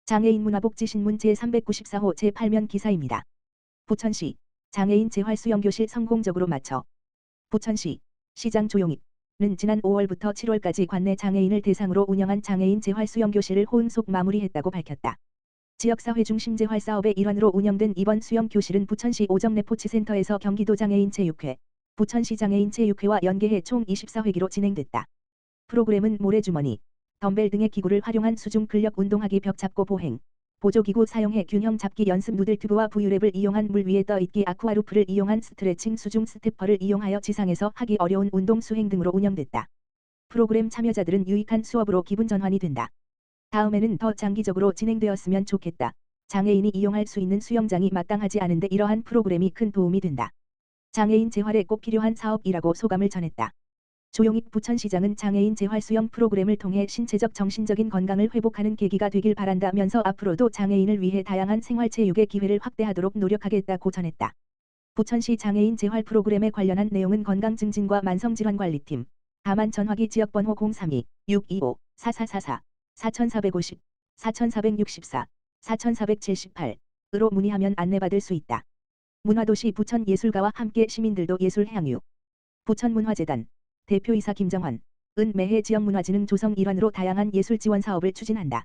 장애인 문화복지신문 제394호 제8면 기사입니다. 부천시 장애인 재활수영교실 성공적으로 마쳐. 부천시 시장 조용익은 지난 5월부터 7월까지 관내 장애인을 대상으로 운영한 장애인 재활수영교실을 호응속 마무리했다고 밝혔다. 지역사회 중심 재활 사업의 일환으로 운영된 이번 수영교실은 부천시 오정레포츠센터에서 경기도 장애인체육회, 부천시 장애인체육회와 연계해 총 24회기로 진행됐다. 프로그램은 모래주머니, 덤벨 등의 기구를 활용한 수중 근력 운동하기, 벽 잡고 보행, 보조기구 사용해 균형 잡기 연습, 누들튜브와 부유랩을 이용한 물 위에 떠있기, 아쿠아루프를 이용한 스트레칭, 수중 스태퍼를 이용하여 지상에서 하기 어려운 운동 수행 등으로 운영됐다. 프로그램 참여자들은 유익한 수업으로 기분 전환이 된다. 다음에는 더 장기적으로 진행되었으면 좋겠다. 장애인이 이용할 수 있는 수영장이 마땅하지 않은데 이러한 프로그램이 큰 도움이 된다. 장애인 재활에 꼭 필요한 사업이라고 소감을 전했다. 조용익 부천시장은 장애인 재활수영 프로그램을 통해 신체적 정신적인 건강을 회복하는 계기가 되길 바란다면서 앞으로도 장애인을 위해 다양한 생활체육의 기회를 확대하도록 노력하겠다고 전했다. 부천시 장애인 재활 프로그램에 관련한 내용은 건강증진과 만성질환관리팀, 다만 전화기 지역번호 032-625-4444, 4450, 4464, 4478으로 문의하면 안내받을 수 있다. 문화도시 부천예술가와 함께 시민들도 예술향유. 부천문화재단 대표이사 김정환, 은 매해 지역문화진흥 조성 일환으로 다양한 예술 지원 사업을 추진한다.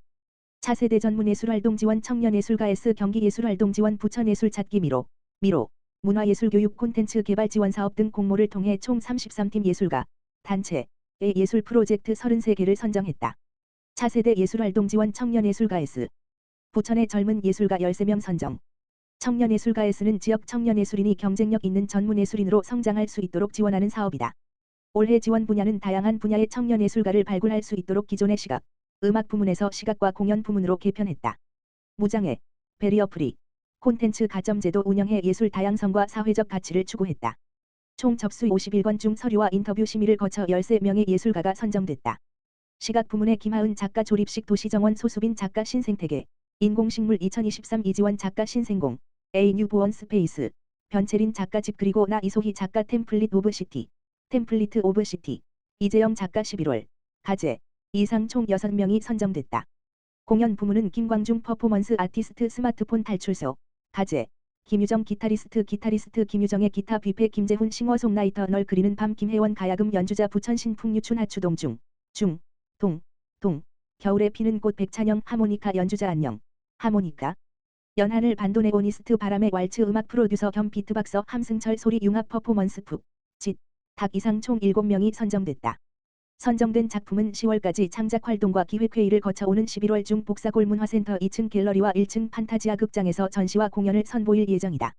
차세대 전문예술활동 지원, 청년예술가 S 경기예술활동 지원, 부천예술 찾기 미로, 문화예술교육 콘텐츠 개발 지원 사업 등 공모를 통해 총 33팀 예술가, 단체의 예술 프로젝트 33개를 선정했다. 차세대 예술활동 지원, 청년예술가 S. 부천의 젊은 예술가 13명 선정. 청년예술가 S는 지역 청년예술인이 경쟁력 있는 전문예술인으로 성장할 수 있도록 지원하는 사업이다. 올해 지원 분야는 다양한 분야의 청년예술가를 발굴할 수 있도록 기존의 시각, 음악 부문에서 시각과 공연 부문으로 개편했다. 무장애, 베리어프리, 콘텐츠 가점제도 운영해 예술 다양성과 사회적 가치를 추구했다. 총 접수 51건 중 서류와 인터뷰 심의를 거쳐 13명의 예술가가 선정됐다. 시각 부문의 김하은 작가, 조립식 도시정원 소수빈 작가, 신생태계, 인공식물 2023 이지원 작가, 신생공, A 뉴보원 스페이스, 변채린 작가 집, 그리고 나 이소희 작가, 템플릿 오브 시티, 이재영 작가 11월, 가제, 이상 총 6명이 선정됐다. 공연 부문은 김광중 퍼포먼스 아티스트, 스마트폰 탈출소, 가제, 김유정 기타리스트 김유정의 기타 뷔페, 김재훈 싱어송라이터, 널 그리는 밤, 김혜원 가야금 연주자, 부천 신풍유춘 하추동 동, 겨울에 피는 꽃, 백찬영 하모니카 연주자, 안녕, 하모니카, 연하늘 반도네오니스트, 바람의 왈츠 음악 프로듀서 겸 비트박서, 함승철 소리 융합 퍼포먼스 푹, 닭 이상 총 7명이 선정됐다. 선정된 작품은 10월까지 창작 활동과 기획회의를 거쳐 오는 11월 중 복사골 문화센터 2층 갤러리와 1층 판타지아 극장에서 전시와 공연을 선보일 예정이다.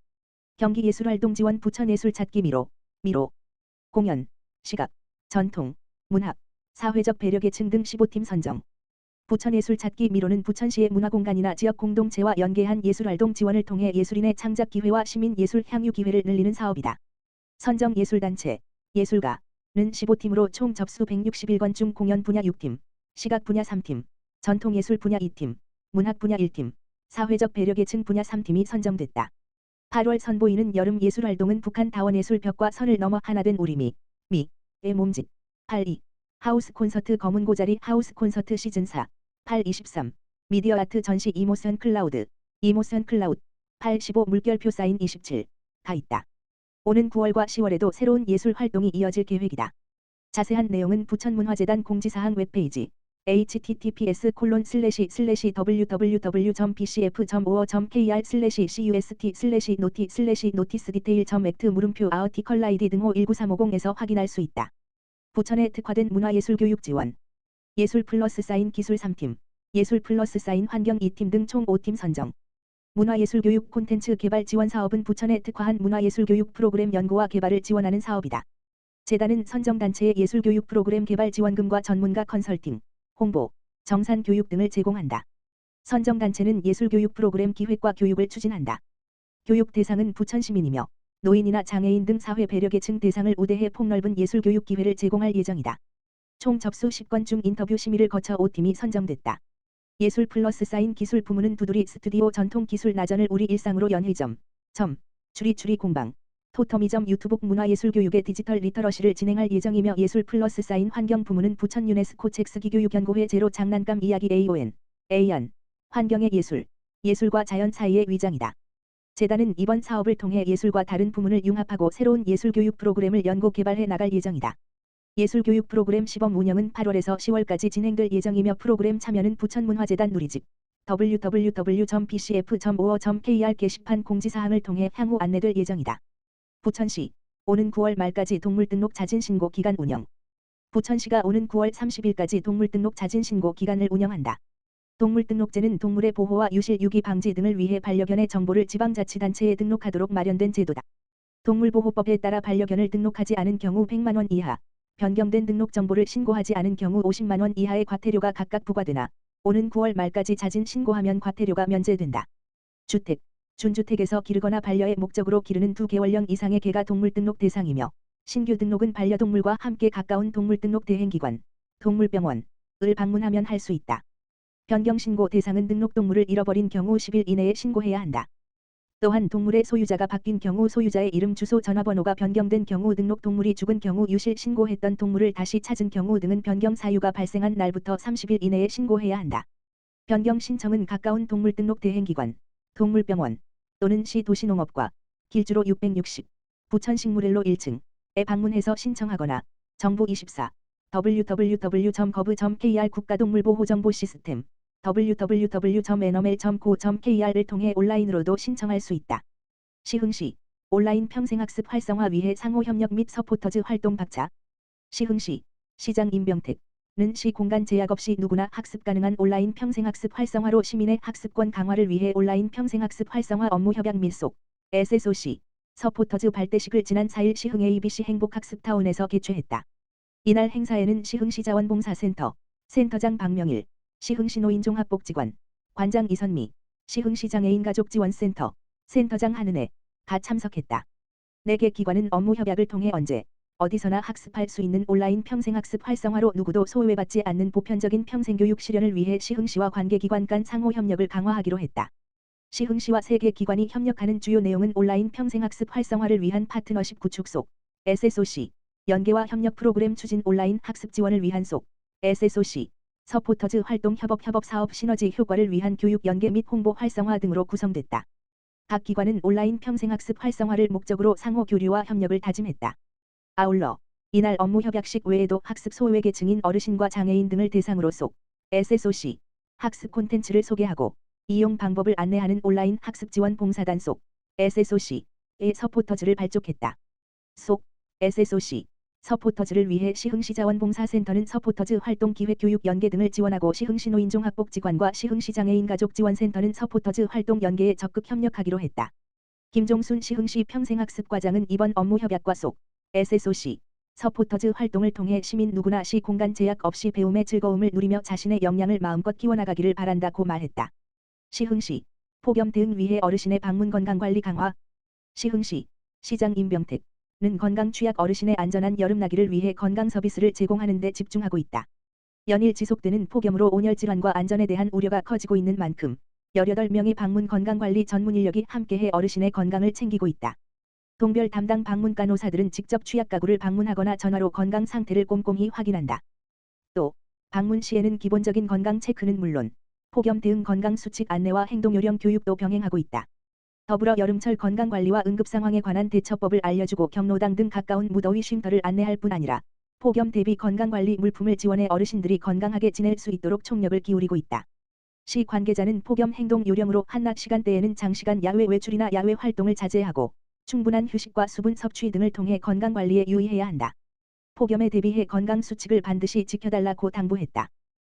경기예술활동 지원, 부천예술 찾기 미로, 공연, 시각, 전통, 문학, 사회적 배려계층 등 15팀 선정. 부천예술 찾기 미로는 부천시의 문화공간이나 지역 공동체와 연계한 예술활동 지원을 통해 예술인의 창작 기회와 시민 예술 향유 기회를 늘리는 사업이다. 선정 예술단체, 예술가는 15팀으로 총 접수 161건 중 공연 분야 6팀, 시각 분야 3팀, 전통예술 분야 2팀, 문학 분야 1팀, 사회적 배려계층 분야 3팀이 선정됐다. 8월 선보이는 여름 예술활동은 북한 다원예술 벽과 선을 넘어 하나된 우리미의 몸짓, 8.2, 하우스 콘서트 검은 고자리 하우스 콘서트 시즌4, 8.23, 미디어 아트 전시 이모션 클라우드, 8.15 물결표 사인 27가 있다. 오는 9월과 10월에도 새로운 예술 활동이 이어질 계획이다. 자세한 내용은 부천문화재단 공지사항 웹페이지 https://www.pcf.or.kr/cust/noti/notice-detail.act 아우티컬 아이디 등호 19350에서 확인할 수 있다. 부천에 특화된 문화예술교육 지원. 예술 플러스 사인 기술 3팀, 예술 플러스 사인 환경 2팀 등 총 5팀 선정. 문화예술교육 콘텐츠 개발 지원 사업은 부천에 특화한 문화예술교육 프로그램 연구와 개발을 지원하는 사업이다. 재단은 선정단체의 예술교육 프로그램 개발 지원금과 전문가 컨설팅, 홍보, 정산 교육 등을 제공한다. 선정단체는 예술교육 프로그램 기획과 교육을 추진한다. 교육 대상은 부천시민이며 노인이나 장애인 등 사회 배려계층 대상을 우대해 폭넓은 예술교육 기회를 제공할 예정이다. 총 접수 10건 중 인터뷰 심의를 거쳐 5팀이 선정됐다. 예술 플러스 사인 기술 부문은 두드리 스튜디오, 전통기술 나전을 우리 일상으로 연회점, 추리 공방, 토터미점, 유튜브 문화예술교육의 디지털 리터러시를 진행할 예정이며 예술 플러스 사인 환경 부문은 부천 유네스코 첵스기교육연구회 제로 장난감 이야기 AON, 환경의 예술, 예술과 자연 사이의 위장이다. 재단은 이번 사업을 통해 예술과 다른 부문을 융합하고 새로운 예술교육 프로그램을 연구 개발해 나갈 예정이다. 예술교육 프로그램 시범 운영은 8월에서 10월까지 진행될 예정이며 프로그램 참여는 부천문화재단 누리집 www.bcf.or.kr 게시판 공지사항을 통해 향후 안내될 예정이다. 부천시 오는 9월 말까지 동물등록 자진신고 기간 운영. 부천시가 오는 9월 30일까지 동물등록 자진신고 기간을 운영한다. 동물등록제는 동물의 보호와 유실 유기 방지 등을 위해 반려견의 정보를 지방자치단체에 등록하도록 마련된 제도다. 동물보호법에 따라 반려견을 등록하지 않은 경우 100만 원 이하, 변경된 등록 정보를 신고하지 않은 경우 50만 원 이하의 과태료가 각각 부과되나 오는 9월 말까지 자진 신고하면 과태료가 면제된다. 주택, 준주택에서 기르거나 반려의 목적으로 기르는 2개월령 이상의 개가 동물등록 대상이며 신규 등록은 반려동물과 함께 가까운 동물등록 대행기관, 동물병원을 방문하면 할 수 있다. 변경신고 대상은 등록동물을 잃어버린 경우 10일 이내에 신고해야 한다. 또한 동물의 소유자가 바뀐 경우 소유자의 이름, 주소, 전화번호가 변경된 경우 등록동물이 죽은 경우 유실 신고했던 동물을 다시 찾은 경우 등은 변경 사유가 발생한 날부터 30일 이내에 신고해야 한다. 변경 신청은 가까운 동물등록 대행기관, 동물병원 또는 시 도시농업과 길주로 660, 부천식물일로 1층에 방문해서 신청하거나 정부24 www.gov.kr 국가동물보호정보시스템 www.nml.co.kr을 통해 온라인으로도 신청할 수 있다. 시흥시 온라인 평생학습 활성화 위해 상호협력 및 서포터즈 활동 박차. 시흥시 시장 임병택는 시 공간 제약 없이 누구나 학습 가능한 온라인 평생학습 활성화로 시민의 학습권 강화를 위해 온라인 평생학습 활성화 업무 협약 밀속 SSOC 서포터즈 발대식을 지난 4일 시흥 ABC 행복학습타운에서 개최했다. 이날 행사에는 시흥시 자원봉사센터 센터장 박명일, 시흥시 노인종합복지관 관장 이선미, 시흥시 장애인가족지원센터 센터장 한은혜가 참석했다. 4개 기관은 업무 협약을 통해 언제 어디서나 학습할 수 있는 온라인 평생학습 활성화로 누구도 소외받지 않는 보편적인 평생교육 실현을 위해 시흥시와 관계기관 간 상호협력을 강화하기로 했다. 시흥시와 3개 기관이 협력하는 주요 내용은 온라인 평생학습 활성화를 위한 파트너십 구축 속 SSOC, 연계와 협력 프로그램 추진 온라인 학습 지원을 위한 속 SSOC, 서포터즈 활동 협업 사업 시너지 효과를 위한 교육 연계 및 홍보 활성화 등으로 구성됐다. 각 기관은 온라인 평생학습 활성화를 목적으로 상호 교류와 협력을 다짐했다. 아울러 이날 업무 협약식 외에도 학습 소외계층인 어르신과 장애인 등을 대상으로 속 SSOC 학습 콘텐츠를 소개하고 이용 방법을 안내하는 온라인 학습 지원 봉사단 속 SSOC의 서포터즈를 발족했다. 속 SSOC 서포터즈를 위해 시흥시 자원봉사센터는 서포터즈 활동 기획 교육 연계 등을 지원하고 시흥시 노인종합복지관과 시흥시 장애인가족지원센터는 서포터즈 활동 연계에 적극 협력하기로 했다. 김종순 시흥시 평생학습과장은 이번 업무 협약과 속 SSOC 서포터즈 활동을 통해 시민 누구나 시 공간 제약 없이 배움의 즐거움을 누리며 자신의 역량을 마음껏 키워나가기를 바란다고 말했다. 시흥시 폭염 대응 위해 어르신의 방문 건강관리 강화. 시흥시 시장 임병택 는 건강 취약 어르신의 안전한 여름나기를 위해 건강 서비스를 제공하는 데 집중하고 있다. 연일 지속되는 폭염으로 온열 질환과 안전에 대한 우려가 커지고 있는 만큼 18명의 방문 건강관리 전문 인력이 함께해 어르신의 건강을 챙기고 있다. 동별 담당 방문 간호사들은 직접 취약 가구를 방문하거나 전화로 건강 상태를 꼼꼼히 확인한다. 또 방문 시에는 기본적인 건강 체크는 물론 폭염 대응 건강 수칙 안내와 행동 요령 교육도 병행하고 있다. 더불어 여름철 건강관리와 응급상황에 관한 대처법을 알려주고 경로당 등 가까운 무더위 쉼터를 안내할 뿐 아니라 폭염 대비 건강관리 물품을 지원해 어르신들이 건강하게 지낼 수 있도록 총력을 기울이고 있다. 시 관계자는 폭염 행동 요령으로 한낮 시간대에는 장시간 야외 외출이나 야외 활동을 자제하고 충분한 휴식과 수분 섭취 등을 통해 건강관리에 유의해야 한다. 폭염에 대비해 건강 수칙을 반드시 지켜달라고 당부했다.